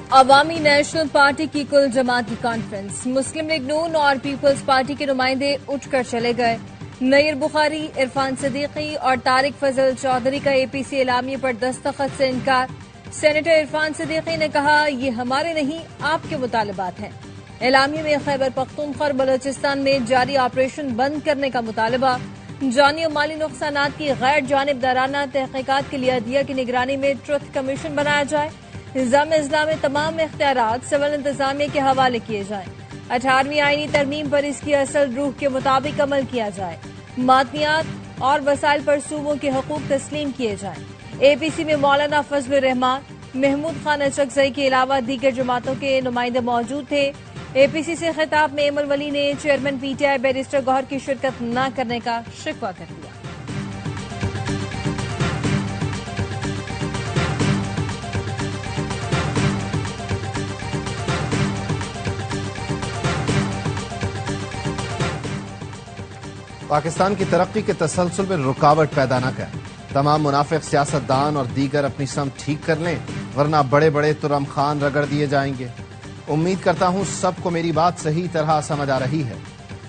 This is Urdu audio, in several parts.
عوامی نیشنل پارٹی کی کل جماعتی کانفرنس، مسلم لیگ نون اور پیپلز پارٹی کے نمائندے اٹھ کر چلے گئے۔ نیر بخاری، عرفان صدیقی اور طارق فضل چودھری کا اے پی سی اعلامیے پر دستخط سے انکار۔ سینیٹر عرفان صدیقی نے کہا، یہ ہمارے نہیں آپ کے مطالبات ہیں۔ اعلامیے میں خیبر پختونخوا اور بلوچستان میں جاری آپریشن بند کرنے کا مطالبہ، جانی و مالی نقصانات کی غیر جانبدارانہ تحقیقات کے لیے عدلیہ کی نگرانی میں ٹروتھ کمیشن بنایا جائے۔ نظام اسلام میں تمام اختیارات سول انتظامیہ کے حوالے کیے جائیں۔ 18ویں آئینی ترمیم پر اس کی اصل روح کے مطابق عمل کیا جائے۔ معدنیات اور وسائل پر صوبوں کے حقوق تسلیم کیے جائیں۔ اے پی سی میں مولانا فضل الرحمان، محمود خان اچکزئی کے علاوہ دیگر جماعتوں کے نمائندے موجود تھے۔ اے پی سی سے خطاب میں ایمل ولی نے chairman P T I barrister Gohar کی شرکت نہ کرنے کا شکوہ کر دیا۔ پاکستان کی ترقی کے تسلسل میں رکاوٹ پیدا نہ کر، تمام منافق سیاستدان اور دیگر اپنی سمت ٹھیک کر لیں، ورنہ بڑے بڑے ترم خان رگڑ دیے جائیں گے۔ امید کرتا ہوں سب کو میری بات صحیح طرح سمجھ آ رہی ہے۔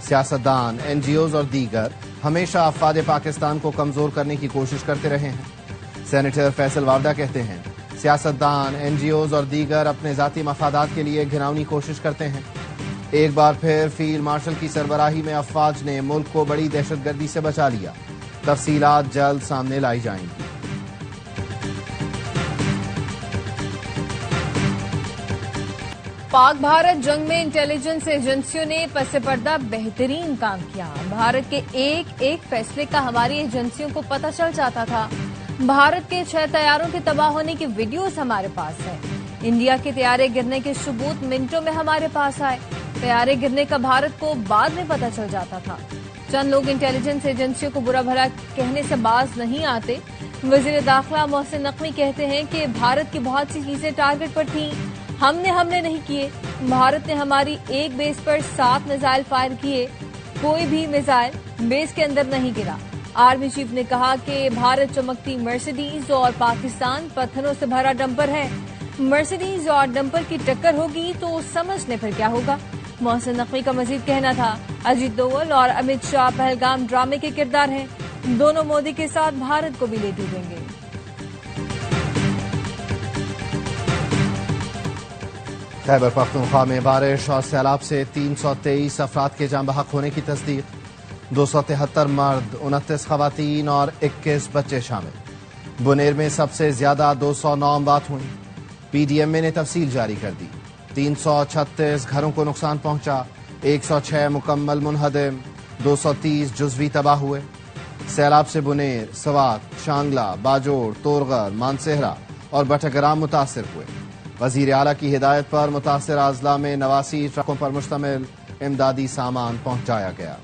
سیاستدان، این جی اوز اور دیگر ہمیشہ افواد پاکستان کو کمزور کرنے کی کوشش کرتے رہے ہیں۔ سینیٹر فیصل واوڈہ کہتے ہیں، سیاستدان، این جی اوز اور دیگر اپنے ذاتی مفادات کے لیے گھناؤنی کوشش کرتے ہیں۔ ایک بار پھر فیلڈ مارشل کی سربراہی میں افواج نے ملک کو بڑی دہشت گردی سے بچا لیا۔ تفصیلات جلد سامنے لائی جائیں گی۔ پاک بھارت جنگ میں انٹیلیجنس ایجنسیوں نے پس پردہ بہترین کام کیا۔ بھارت کے ایک ایک فیصلے کا ہماری ایجنسیوں کو پتہ چل جاتا تھا۔ بھارت کے 6 طیاروں کے تباہ ہونے کی ویڈیوز ہمارے پاس ہے۔ انڈیا کے طیارے گرنے کے ثبوت منٹوں میں ہمارے پاس آئے۔ طیارے گرنے کا بھارت کو بعد میں پتہ چل جاتا تھا۔ چند لوگ انٹیلیجنس ایجنسیوں کو برا بھلا کہنے سے باز نہیں آتے۔ وزیر داخلہ محسن نقوی کہتے ہیں کہ بھارت کی بہت سی چیزیں ٹارگٹ پر تھیں، ہم نے حملے نہیں کیے۔ بھارت نے ہماری ایک بیس پر 7 میزائل فائر کیے، کوئی بھی میزائل بیس کے اندر نہیں گرا۔ آرمی چیف نے کہا کہ بھارت چمکتی مرسیڈیز اور پاکستان پتھروں سے بھرا ڈمپر ہے۔ مرسیڈیز اور ڈمپر کی ٹکر ہوگی تو سمجھ لیں پھر کیا ہوگا۔ محسن نقوی کا مزید کہنا تھا، اجیت دوول اور امت شاہ پہلگام ڈرامے کے کردار ہیں، دونوں مودی کے ساتھ بھارت کو بھی لے ڈوبیں گے۔ خیبر پختونخوا میں بارش اور سیلاب سے 323 افراد کے جاں بحق ہونے کی تصدیق، 273 مرد، 29 خواتین اور 21 بچے شامل۔ بنیر میں سب سے زیادہ 209 اموات ہوئیں۔ پی ڈی ایم اے نے تفصیل جاری کر دی، 336 گھروں کو نقصان پہنچا، 106 مکمل منہدم، 230 جزوی تباہ ہوئے۔ سیلاب سے بنیر، سوات، شانگلہ، باجوڑ، تورغر، مانسہرہ اور بٹگرام متاثر ہوئے۔ وزیر اعلیٰ کی ہدایت پر متاثرہ اضلاع میں 89 ٹرکوں پر مشتمل امدادی سامان پہنچایا گیا۔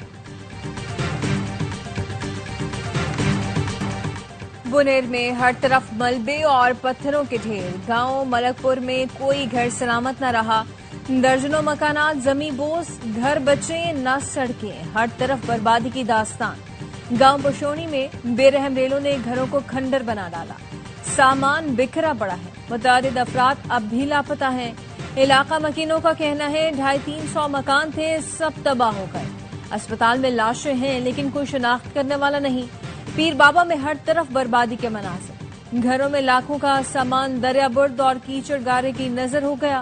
بنیر میں ہر طرف ملبے اور پتھروں کے ڈھیر، گاؤں ملک پور میں کوئی گھر سلامت نہ رہا، درجنوں مکانات زمیں بوس، گھر بچے نہ سڑکیں، ہر طرف بربادی کی داستان۔ گاؤں پشونی میں بے رحم ریلوں نے گھروں کو کھنڈر بنا ڈالا، سامان بکھرا پڑا ہے، متعدد افراد اب بھی لاپتہ ہیں۔ علاقہ مکینوں کا کہنا ہے 250-300 مکان تھے، سب تباہ ہو گئے۔ اسپتال میں لاشیں ہیں لیکن کوئی شناخت کرنے والا نہیں۔ پیر بابا میں ہر طرف بربادی کے مناظر، گھروں میں لاکھوں کا سامان دریا برد اور کیچڑ گارے کی نظر ہو گیا۔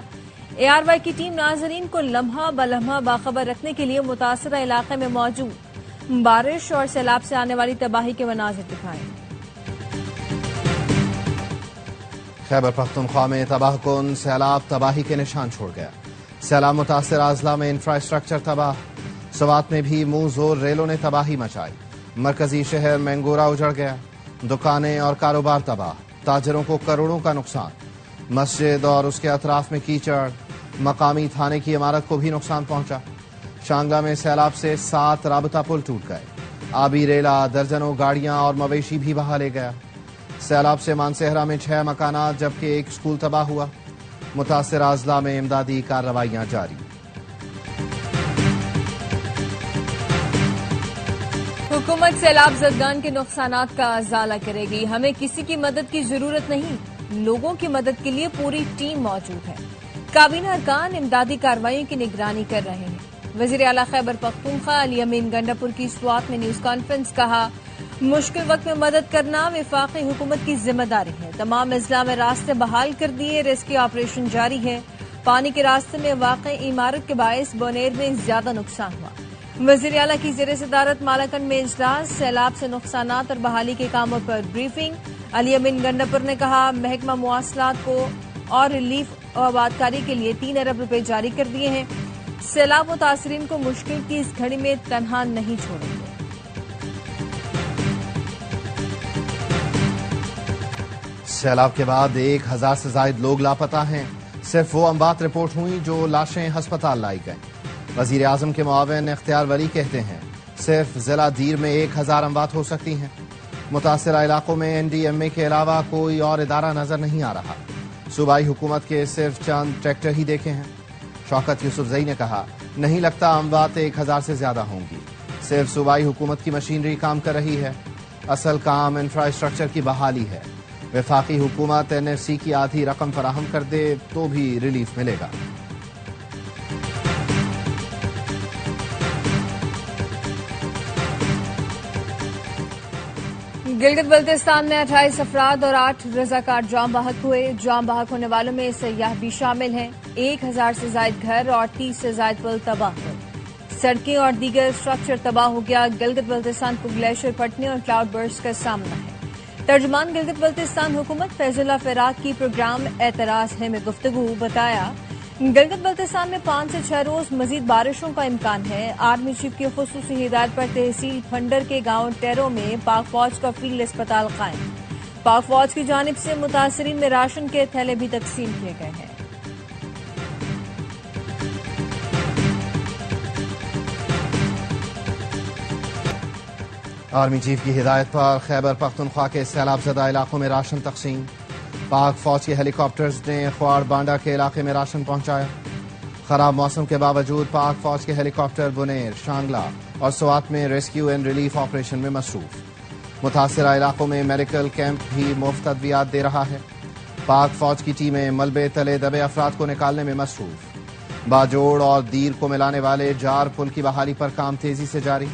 اے آر وائی کی ٹیم ناظرین کو لمحہ بلمحہ باخبر رکھنے کے لیے متاثرہ علاقے میں موجود، بارش اور سیلاب سے آنے والی تباہی کے مناظر دکھائے۔ خیبر پختونخوا میں تباہ کن سیلاب تباہی کے نشان چھوڑ گیا۔ سیلاب متاثرہ اضلاع میں انفراسٹرکچر تباہ، سوات میں بھی منہ زور ریلوں نے تباہی مچائی۔ مرکزی شہر مینگورہ اجڑ گیا، دکانیں اور کاروبار تباہ، تاجروں کو کروڑوں کا نقصان۔ مسجد اور اس کے اطراف میں کیچڑ، مقامی تھانے کی عمارت کو بھی نقصان پہنچا۔ شانگلہ میں سیلاب سے 7 رابطہ پل ٹوٹ گئے، آبی ریلا، درجنوں گاڑیاں اور مویشی بھی بہا لے گیا۔ سیلاب سے مانسہرہ میں 6 مکانات جبکہ 1 اسکول تباہ ہوا۔ متاثرہ اضلاع میں امدادی کارروائیاں جاری۔ حکومت سیلاب زدگان کے نقصانات کا ازالہ کرے گی، ہمیں کسی کی مدد کی ضرورت نہیں، لوگوں کی مدد کے لیے پوری ٹیم موجود ہے۔ کابینہ ارکان امدادی کارروائیوں کی نگرانی کر رہے ہیں۔ وزیر اعلیٰ خیبر پختونخوا علی امین گنڈاپور کی سوات میں نیوز کانفرنس کہا، مشکل وقت میں مدد کرنا وفاقی حکومت کی ذمہ داری ہے۔ تمام اضلاع میں راستے بحال کر دیے، ریسکیو آپریشن جاری ہے۔ پانی کے راستے میں واقع عمارت کے باعث بونیر میں زیادہ نقصان ہوا۔ وزیر اعلیٰ کی زیر صدارت مالاکنڈ میں اجلاس، سیلاب سے نقصانات اور بحالی کے کاموں پر بریفنگ۔ علی امین گنڈاپور نے کہا، محکمہ مواصلات کو اور ریلیف و آبادکاری کے لیے 3 ارب روپے جاری کر دیے ہیں۔ سیلاب متاثرین کو مشکل کی اس گھڑی میں تنہا نہیں چھوڑیں گے۔ سیلاب کے بعد 1000 سے زائد لوگ لاپتہ ہیں۔ صرف وہ اموات رپورٹ ہوئیں جو لاشیں ہسپتال لائی گئیں۔ وزیر اعظم کے معاون اختیار ولی کہتے ہیں، صرف ضلع دیر میں 1000 اموات ہو سکتی ہیں۔ متاثرہ علاقوں میں NDMA کے علاوہ کوئی اور ادارہ نظر نہیں آ رہا۔ صوبائی حکومت کے صرف چند ٹریکٹر ہی دیکھے ہیں۔ شوکت یوسفزئی نے کہا، نہیں لگتا اموات 1000 سے زیادہ ہوں گی۔ صرف صوبائی حکومت کی مشینری کام کر رہی ہے۔ اصل کام انفراسٹرکچر کی بحالی ہے۔ وفاقی حکومت NFC کی آدھی رقم فراہم کر دے تو بھی ریلیف ملے گا۔ گلگت بلتستان میں 28 افراد اور 8 رضاکار جاں بحق ہوئے۔ جاں بحق ہونے والوں میں سیاح بھی شامل ہیں۔ 1000 سے زائد گھر اور 30 سے زائد پل تباہ ہوئے۔ سڑکیں اور دیگر اسٹرکچر تباہ ہو گیا۔ گلگت بلتستان کو گلیشیئر پھٹنے اور کلاؤڈ برسٹ کا سامنا ہے۔ ترجمان گلگت بلتستان حکومت فیض اللہ فراق کی پروگرام اعتراض ہے میں گفتگو بتایا، گلگت بلتستان میں 5 سے 6 روز مزید بارشوں کا امکان ہے۔ آرمی چیف کی خصوصی ہدایت پر تحصیل پھنڈر کے گاؤں ٹیرو میں پاک فوج کا فیلڈ اسپتال قائم۔ پاک فوج کی جانب سے متاثرین میں راشن کے تھیلے بھی تقسیم کیے گئے ہیں۔ آرمی چیف کی ہدایت پر خیبر پختونخوا کے سیلاب زدہ علاقوں میں راشن تقسیم۔ پاک فوج کے ہیلی کاپٹرز نے خوار بانڈا کے علاقے میں راشن پہنچایا۔ خراب موسم کے باوجود پاک فوج کے ہیلی کاپٹر بنیر، شانگلہ اور سوات میں ریسکیو اینڈ ریلیف آپریشن میں مصروف۔ متاثرہ علاقوں میں میڈیکل کیمپ بھی مفت ادویات دے رہا ہے۔ پاک فوج کی ٹیمیں ملبے تلے دبے افراد کو نکالنے میں مصروف۔ باجوڑ اور دیر کو ملانے والے جار پل کی بحالی پر کام تیزی سے جاری۔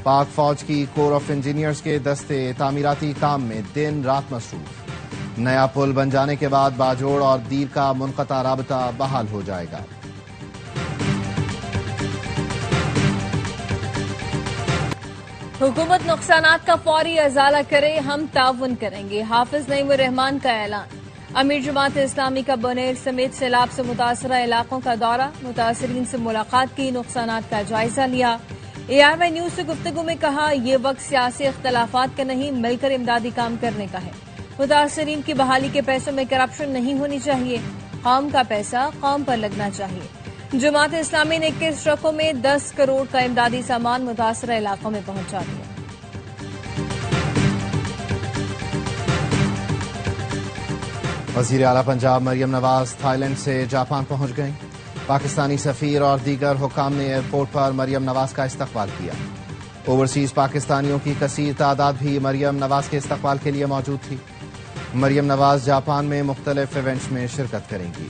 پاک فوج کی کور آف انجینئرز کے دستے تعمیراتی کام میں دن رات مصروف۔ نیا پل بن جانے کے بعد باجوڑ اور دیر کا منقطع رابطہ بحال ہو جائے گا۔ حکومت نقصانات کا فوری ازالہ کرے، ہم تعاون کریں گے، حافظ نعیم الرحمان کا اعلان۔ امیر جماعت اسلامی کا بونیر سمیت سیلاب سے متاثرہ علاقوں کا دورہ، متاثرین سے ملاقات کی، نقصانات کا جائزہ لیا۔ ARY نیوز سے گفتگو میں کہا، یہ وقت سیاسی اختلافات کا نہیں، مل کر امدادی کام کرنے کا ہے۔ متاثرین کی بحالی کے پیسوں میں کرپشن نہیں ہونی چاہیے، قوم کا پیسہ قوم پر لگنا چاہیے۔ جماعت اسلامی نے 21 ٹرکوں میں 10 کروڑ کا امدادی سامان متاثرہ علاقوں میں پہنچا دیا۔ وزیر اعلیٰ پنجاب مریم نواز تھائی لینڈ سے جاپان پہنچ گئیں۔ پاکستانی سفیر اور دیگر حکام نے ایئرپورٹ پر مریم نواز کا استقبال کیا۔ اوورسیز پاکستانیوں کی کثیر تعداد بھی مریم نواز کے استقبال کے لیے موجود تھی۔ مریم نواز جاپان میں مختلف ایونٹس میں شرکت کریں گی۔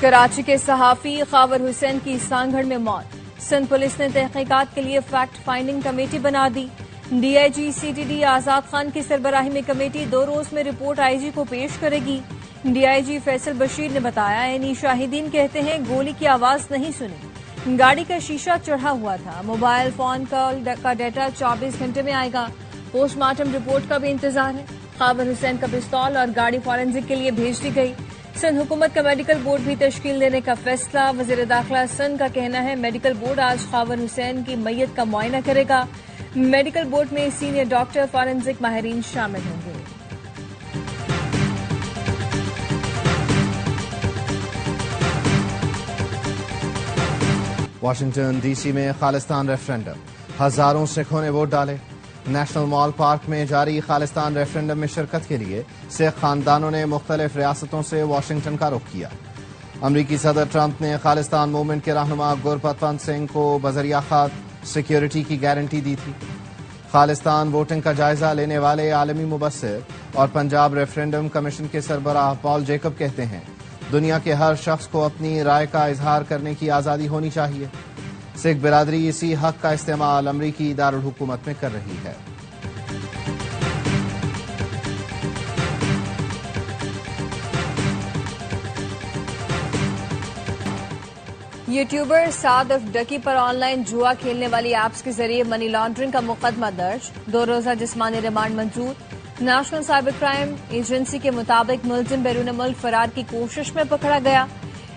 کراچی کے صحافی خاور حسین کی سانگھڑ میں موت، سندھ پولیس نے تحقیقات کے لیے فیکٹ فائنڈنگ کمیٹی بنا دی۔ DIG CTD آزاد خان کی سربراہی میں کمیٹی 2 روز میں رپورٹ IG کو پیش کرے گی۔ DIG فیصل بشیر نے بتایا، شاہدین کہتے ہیں گولی کی آواز نہیں سنی، گاڑی کا شیشہ چڑھا ہوا تھا، موبائل فون کال کا ڈیٹا 24 گھنٹے میں آئے گا، پوسٹ مارٹم رپورٹ کا بھی انتظار ہے۔ خاور حسین کا پستول اور گاڑی فورینزک کے لیے بھیج دی گئی۔ سندھ حکومت کا میڈیکل بورڈ بھی تشکیل دینے کا فیصلہ، وزیر داخلہ سندھ کا کہنا ہے میڈیکل بورڈ آج خاور حسین کی میت کا معائنہ کرے گا۔ میڈیکل بورڈ میں سینئر ڈاکٹر، فورینزک ماہرین شامل ہوں گے۔ واشنگٹن DC میں خالستان ریفرنڈم، ہزاروں سکھوں نے ووٹ ڈالے۔ نیشنل مال پارک میں جاری خالستان ریفرنڈم میں شرکت کے لیے سکھ خاندانوں نے مختلف ریاستوں سے واشنگٹن کا رخ کیا۔ امریکی صدر ٹرمپ نے خالستان موومنٹ کے رہنما گرپتونت سنگھ کو بذریعہ خط سیکیورٹی کی گارنٹی دی تھی۔ خالستان ووٹنگ کا جائزہ لینے والے عالمی مبصر اور پنجاب ریفرینڈم کمیشن کے سربراہ پال جیکب کہتے ہیں دنیا کے ہر شخص کو اپنی رائے کا اظہار کرنے کی آزادی ہونی چاہیے. سکھ برادری اسی حق کا استعمال امریکی دارالحکومت میں کر رہی ہے. YouTuber Sadiq ڈکی per on line جوا کھیلنے والی ایپس کے ذریعے منی لانڈرنگ کا مقدمہ درج. 2 روزہ جسمانی ریمانڈ منظور. نیشنل سائبر کرائم ایجنسی کے مطابق ملزم بیرون ملک فرار کی کوشش میں پکڑا گیا.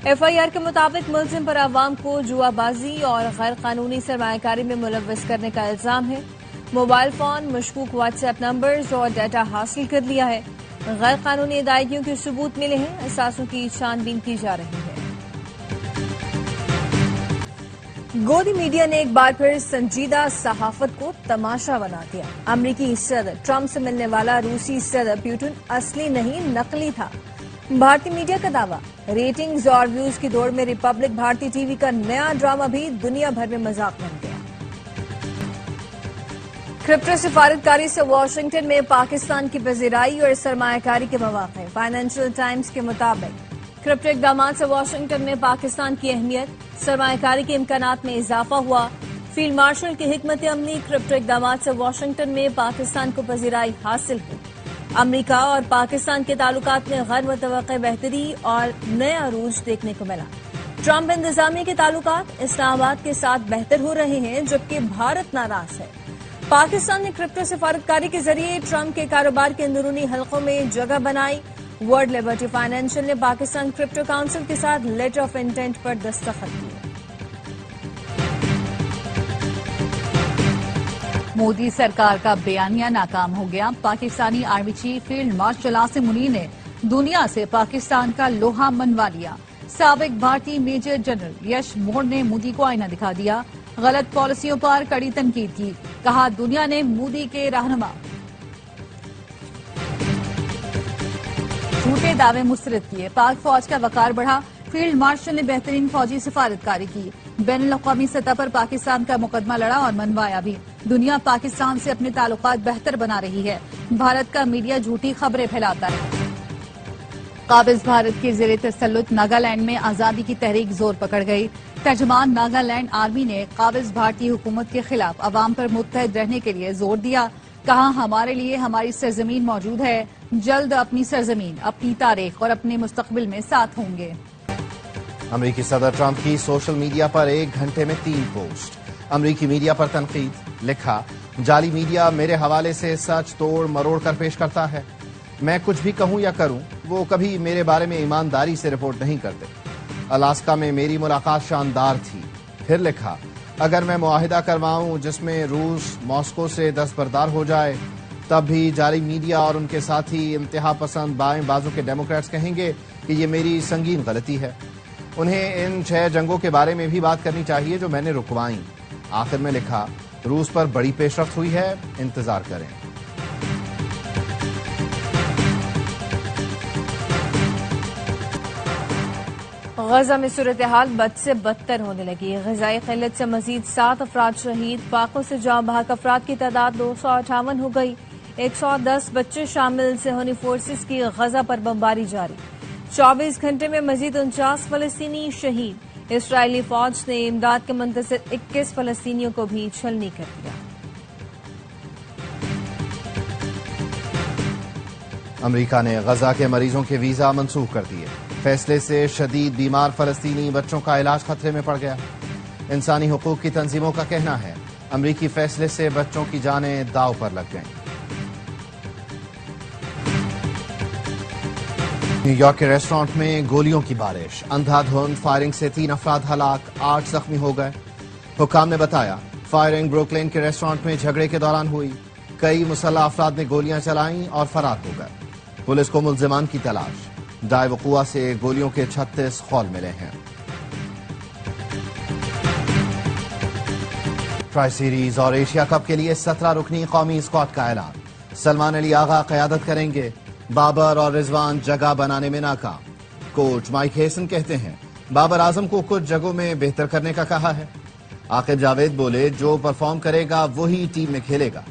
ایف آئی آر کے مطابق ملزم پر عوام کو جوا بازی اور غیر قانونی سرمایہ کاری میں ملوث کرنے کا الزام ہے. موبائل فون، مشکوک واٹس ایپ نمبرز اور ڈیٹا حاصل کر لیا ہے. غیر قانونی ادائیگیوں کے ثبوت ملے ہیں. اثاثوں کی چھان بین کی جا رہی ہے. گودی میڈیا نے ایک بار پھر سنجیدہ صحافت کو تماشا بنا دیا. امریکی صدر ٹرمپ سے ملنے والا روسی صدر پیوٹن اصلی نہیں نقلی تھا. بھارتی میڈیا کا دعویٰ. ریٹنگز اور ویوز کی دوڑ میں ریپبلک بھارتی ٹی وی کا نیا ڈرامہ بھی دنیا بھر میں مذاق بن گیا. کرپٹو سفارتکاری سے واشنگٹن میں پاکستان کی پذیرائی اور سرمایہ کاری کے مواقع. فائنینشل ٹائمز کے مطابق کرپٹو اقدامات سے واشنگٹن میں پاکستان کی اہمیت، سرمایہ کاری کے امکانات میں اضافہ ہوا. فیلڈ مارشل کی حکمت عملی. کرپٹو اقدامات سے واشنگٹن میں پاکستان کو پذیرائی حاصل ہوئی. امریکہ اور پاکستان کے تعلقات میں غیر متوقع بہتری اور نیا عروج دیکھنے کو ملا. ٹرمپ انتظامیہ کے تعلقات اسلام آباد کے ساتھ بہتر ہو رہے ہیں جبکہ بھارت ناراض ہے. پاکستان نے کرپٹو سفارتکاری کے ذریعے ٹرمپ کے کاروبار کے اندرونی حلقوں میں جگہ بنائی. ورلڈ لبرٹی فائنینشل نے پاکستان کرپٹو کاؤنسل کے ساتھ لیٹر آف انٹینٹ پر دستخط کیے. مودی سرکار کا بیانیہ ناکام ہو گیا. Pakistani army chief field marshal Asim Munir نے دنیا سے پاکستان کا لوہا منوا لیا. سابق بھارتی میجر جنرل یش مور نے مودی کو آئینہ دکھا دیا. غلط پالیسیوں پر کڑی تنقید کی. کہا دنیا نے مودی کے رہنما جھوٹے دعوے مسترد کیے. پاک فوج کا وقار بڑھا. فیلڈ مارشل نے بہترین فوجی سفارتکاری کی. بین الاقوامی سطح پر پاکستان کا مقدمہ لڑا اور منوایا بھی. دنیا پاکستان سے اپنے تعلقات بہتر بنا رہی ہے. بھارت کا میڈیا جھوٹی خبریں پھیلاتا ہے. قابض بھارت کے زیر تسلط ناگالینڈ میں آزادی کی تحریک زور پکڑ گئی. ترجمان ناگالینڈ آرمی نے قابض بھارتی حکومت کے خلاف عوام پر متحد رہنے کے لیے زور دیا. کہا ہمارے لیے ہماری سرزمین موجود ہے. جلد اپنی سرزمین، اپنی تاریخ اور اپنے مستقبل میں ساتھ ہوں گے. امریکی صدر ٹرمپ کی سوشل میڈیا پر 1 گھنٹے میں 3 پوسٹ. امریکی میڈیا پر تنقید. لکھا جعلی میڈیا میرے حوالے سے سچ توڑ مروڑ کر پیش کرتا ہے. میں کچھ بھی کہوں یا کروں وہ کبھی میرے بارے میں ایمانداری سے رپورٹ نہیں کرتے. الاسکا میں میری ملاقات شاندار تھی. پھر لکھا اگر میں معاہدہ کرواؤں جس میں روس ماسکو سے دستبردار ہو جائے تب بھی جعلی میڈیا اور ان کے ساتھی انتہا پسند بائیں بازو کے ڈیموکریٹس کہیں گے کہ یہ میری سنگین غلطی ہے. انہیں ان 6 جنگوں کے بارے میں بھی بات کرنی چاہیے جو میں نے رکوائیں. آخر میں لکھا روس پر بڑی پیش رفت ہوئی ہے، انتظار کریں. غزہ میں صورتحال بد سے بدتر ہونے لگی. غذائی قلت سے مزید 7 افراد شہید. فاقوں سے جاں بحق افراد کی تعداد 258 ہو گئی. 110 بچے شامل صہیونی فورسز کی غزہ پر بمباری جاری. 24 گھنٹے میں مزید 49 فلسطینی شہید. اسرائیلی فوج نے امداد کے منتظر 21 فلسطینیوں کو بھی چھلنی کر دیا. امریکہ نے غزہ کے مریضوں کے ویزا منسوخ کر دیے. فیصلے سے شدید بیمار فلسطینی بچوں کا علاج خطرے میں پڑ گیا. انسانی حقوق کی تنظیموں کا کہنا ہے امریکی فیصلے سے بچوں کی جانیں داؤ پر لگ گئیں. نیو یارک کے ریسٹورانٹ میں گولیوں کی بارش. اندھا دھند فائرنگ سے 3 افراد ہلاک، 8 زخمی ہو گئے. حکام نے بتایا فائرنگ بروکلین کے ریسٹورانٹ میں جھگڑے کے دوران ہوئی. کئی مسلح افراد نے گولیاں چلائیں اور فرار ہو گئے. پولیس کو ملزمان کی تلاش. دائیں وقوع سے گولیوں کے 36 خول ملے ہیں. ٹرائی سیریز اور ایشیا کپ کے لیے 17 رکنی قومی اسکواڈ کا اعلان. سلمان علی آغا قیادت کریں گے. بابر اور رضوان جگہ بنانے میں ناکام. کوچ مائک ہیسن کہتے ہیں بابر اعظم کو کچھ جگہوں میں بہتر کرنے کا کہا ہے. عاقب جاوید بولے جو پرفارم کرے گا وہی ٹیم میں کھیلے گا۔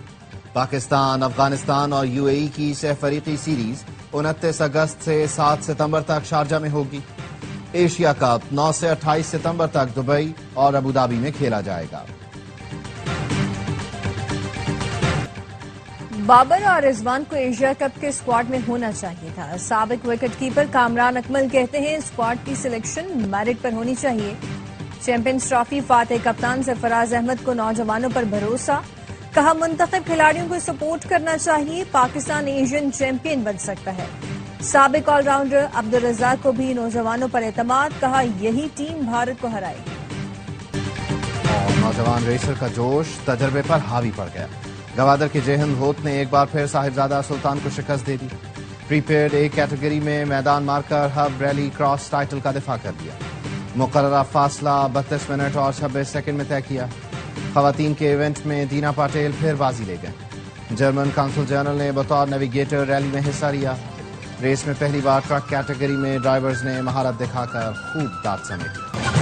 پاکستان، افغانستان اور یو اے ای کی 6 فریقی سیریز 29 اگست سے 7 ستمبر تک شارجہ میں ہوگی۔ ایشیا کپ 9 سے 28 ستمبر تک دبئی اور ابوظہبی میں کھیلا جائے گا۔ بابر اور رضوان کو ایشیا کپ کے اسکواڈ میں ہونا چاہیے تھا۔ سابق وکٹ کیپر کامران اکمل کہتے ہیں اسکواڈ کی سلیکشن میرٹ پر ہونی چاہیے۔ چیمپئنز ٹرافی فاتح کپتان سرفراز احمد کو نوجوانوں پر بھروسہ، کہا منتخب کھلاڑیوں کو سپورٹ کرنا چاہیے، پاکستان ایشین چیمپئن بن سکتا ہے۔ سابق آل راؤنڈر عبدالرزاق کو بھی نوجوانوں پر اعتماد، کہا یہی ٹیم بھارت کو ہرائے گی۔ اور نوجوان ریسر کا جوش تجربے پر حاوی پڑ گیا۔ گوادر کے جے ہند ہوت نے ایک بار پھر صاحبزادہ سلطان کو شکست دے دی۔ پری پیڈ اے کیٹیگری میں میدان مار کر ہب ریلی کراس ٹائٹل کا دفاع کر دیا۔ مقررہ فاصلہ 32 منٹ اور 26 سیکنڈ میں طے کیا۔ خواتین کے ایونٹ میں دینا پاٹیل پھر بازی لے گئے۔ جرمن کانسل جنرل نے بطور نیویگیٹر ریلی میں حصہ لیا۔ ریس میں پہلی بار ٹرک کیٹیگری میں ڈرائیورز نے مہارت دکھا کر خوب داد سمیٹی۔